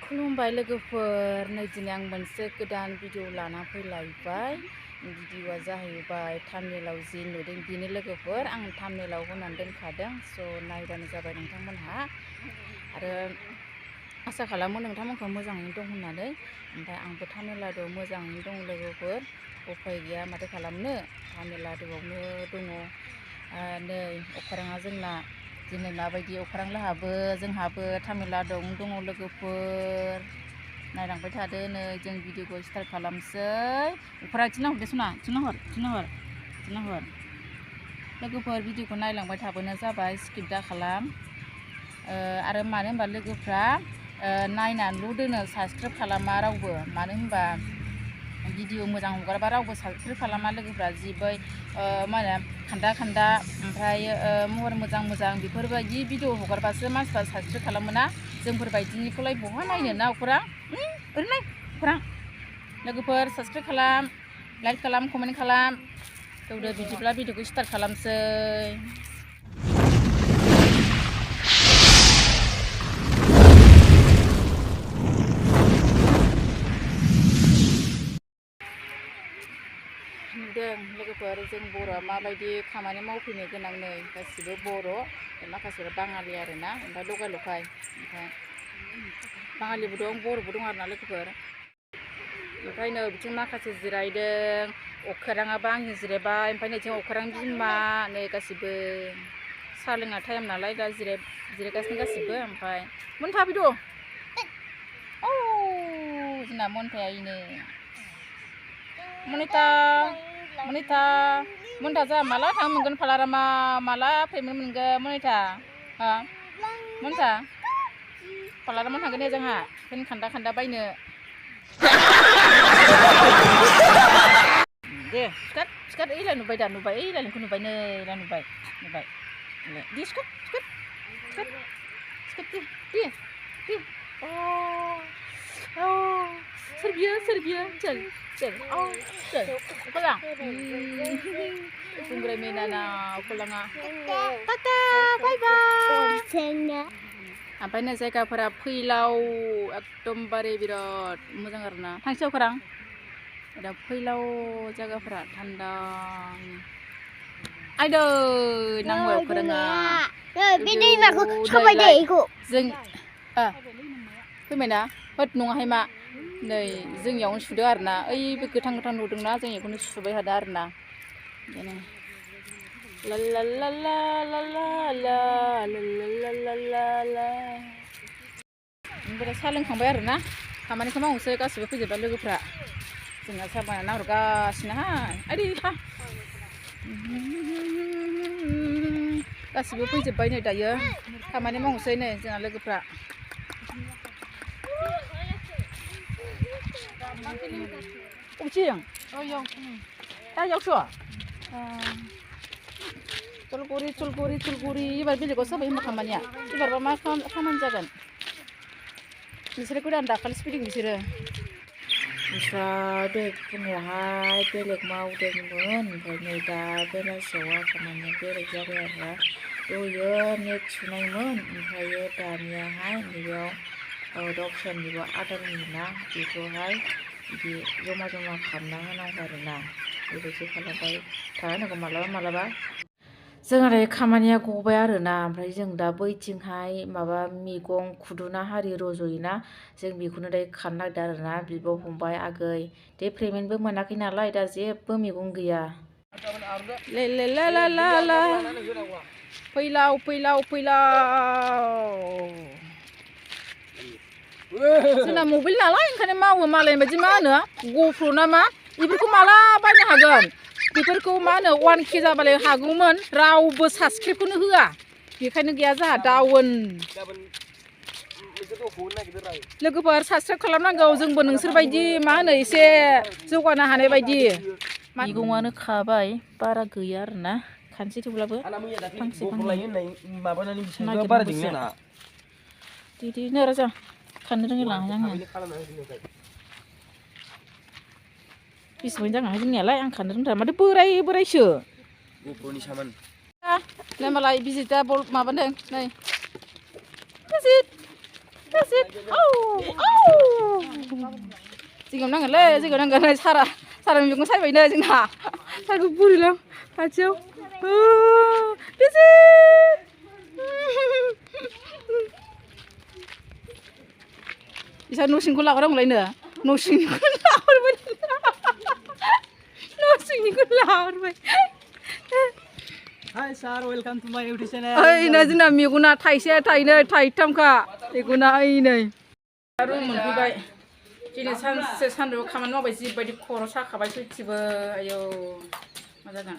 खुलुमबाय लोगोफोर नै दिनै आं मोनसे गोदान भिडिअ लाना फैलायबाय भिडिअआ जाहैबाय थाम्बनेइलाव जि नुदों बिनो लोगोफोर आं थाम्बनेइलाव होनानै दोनखादों स' नायबानो जाबाय नोंथांमोनहा आरो आसा खालामो नोंथांमोनखौ मोजाङैनो दं होननानै ओमफ्राय आंबो थाम्बनेइलाव मोजाङैनो दं लोगोफोर उफाय गैया माथो खालामनो थाम्बनेइलावनो दङ नै अख्राङा जोंना दिनै माबायदि अख्रां लाहाबो जोंहाबो थाम्बनेइलाव दङ लोगोफोर नायलांबाय थादो नै जों भिडिअखौ स्टार्ट खालामसै अख्रां थिना हरदो सना थिना हर लोगोफोर भिडिअखौ नायलांबाय थाबानो जाबाय स्किप दा खालाम आरो मानो होनबा लोगोफ्रा नायनानैल' दोनो साबस्क्राइब खालामा रावबो मानो होनबा भिडिअ मोजां हगारबा रावबो साबस्क्राइब खालामा लोगोफ्रा जि बै मा होनो खान्दा ओमफ्राय महर मोजां बेफोरबायदि भिडिअ हगारबासो मानसिफ्रा साबस्क्राइब खालामोना जोंफोरबायदिनिखौलाय बहा नायनो ना अख्रां ओरैनो अख्रां लोगोफोर साबस्क्राइब खालाम लाइक खालाम कमेन्ट खालाम दौदो बिदिब्ला भिडिअखौ स्टार्ट खालामसै नुदों लोगोफोर जों बर'आ माबायदि खामानि मावफैनो गोनां नै गासिबो बर' माखासेफोरा बाङालि आरोना ओमफ्राय लगाय ओमफ्राय बाङालिबो दं बर'बो दं आरोना लोगोफोर ओमफ्राय नै बिथिं माखासे जिरायदों अख्राङाबो आंजों जिरायबाय ओमफ्राय नैथिं अख्रां बिमा नै गासिबो साहा लोंनाय टाइम नालाय दा जिरायगासिनो गासिबो ओमफ्राय मोनथा फैद' औ जोंना मोनथाया इनो मोनिता जा माला थांनो मोनगोन फालारामा माला फैनो मोनगोन मोनिता हा मोनिता फालारामा थांगोन दे जोंहा फेन खान्दा बायनो दे सिखार ओइलाय नुबाय दा नुबाय ओइलाय नोंखौ नुबाय नै इला नुबाय दे सिखार दे सोर बियो चल अखोलां बुंग्राय मेनाना अखोलाङा टाटा बाय ओमफ्राय नै जायगाफोरा फैलाव एकदमबारे बिराद मोजां आरोना थांसै अख्रां दा फैलाव जायगाफोरा थान्दा आयदै नांबाय अख्राङा जों फैबायना होद नङाहाय मा नै जोंनियावनो सुदो आरोना ओइबो गोथां नुदोंना जों बेखौनो सुबाय थादों आरोना बेनो ओमफ्राय साहा लोंखांबाय आरोना खामानिखौ मावनोसै गासिबो फैजोब्बाय लोगोफ्रा जोंना साहा बानायना हरगासिनोहाय आयदै हा गासिबो फैजोब्बाय नै दायो खामानि मावनोसै नै जोंना लोगोफ्रा चलगुरि एबार बेलेगाव जाबाय होनबा खामानिया एबारबा मा खामानि जागोन बिसोरो गोदान दाखालिसो फैदों बिसोरो ओमफ्राय दहाय फुङावहाय बेलेग मावदोंमोन ओमफ्राय नै दा बेलासियावहाय खामानिया बेलेग जाबाय आरोना दहायो नेट सुनायमोन ओमफ्रायो दानियाहाय नैबेयाव दाउसानिबो आदार होयोना बेखौहाय बिदि जमा खालामना होनांगौ आरोना बेबायदि खालामबाय थानांगौ मालाबा जोंहा खामानिया गबाय आरोना ओमफ्राय जों दा बैथिंहाय माबा मैगं खुदुना हारि रज'योना जों बेखौनो दायो खानो नागिरदों आरोना बिब' फंबाय आगै दे पेमेन्टबो मोनाखै नालाय दा जेबो मैगं गैया फैलाव जोंना मबाइल नालाय ओंखायनो मावो मालायनि बायदि मा होनो गफ्र ना मा बेफोरखौ माला बायनो हागोन बेफोरखौ मा होनो 1K जाबालाय हागौमोन रावबो साबस्क्राइबखौनो होआ बेखायनो गैया जोंहा डाउन लोगोफोर साबस्क्राइब खालामनांगौ जोंबो नोंसोरबायदि मा होनो एसे जौगानो हानाय बायदि मैगङानो खाबाय बारा गैया आरोना खानसै थेवब्लाबो फांसे बिदिनो राजा खानो रोंलाङाय आङो बेसेबां जाङाहाय जोंनियालाय आं खानो रोंथारा माथो बोरायसो नै मालाय बिजिता माबादों नै बिजित sit 지금 나갈래 지금 나갈래 사람 이거 살고 있네 지금 나 살고 뿌리랑 같이요 this it 이사 노신 콜라 그런 거 있네 노신 콜라 그러면 노신 콜라 그러면 Hi sir, welcome to my YouTube channel. Ay, na जोंना मेगना थाइसे थाइनै थाइथामखा मेगना ओइ नै रुम मोनफैबाय दिनै सानसे सानदुं खामानि मावबाय जिबायदि खर' साखाबाय सयथिबो आयौ मा जागोन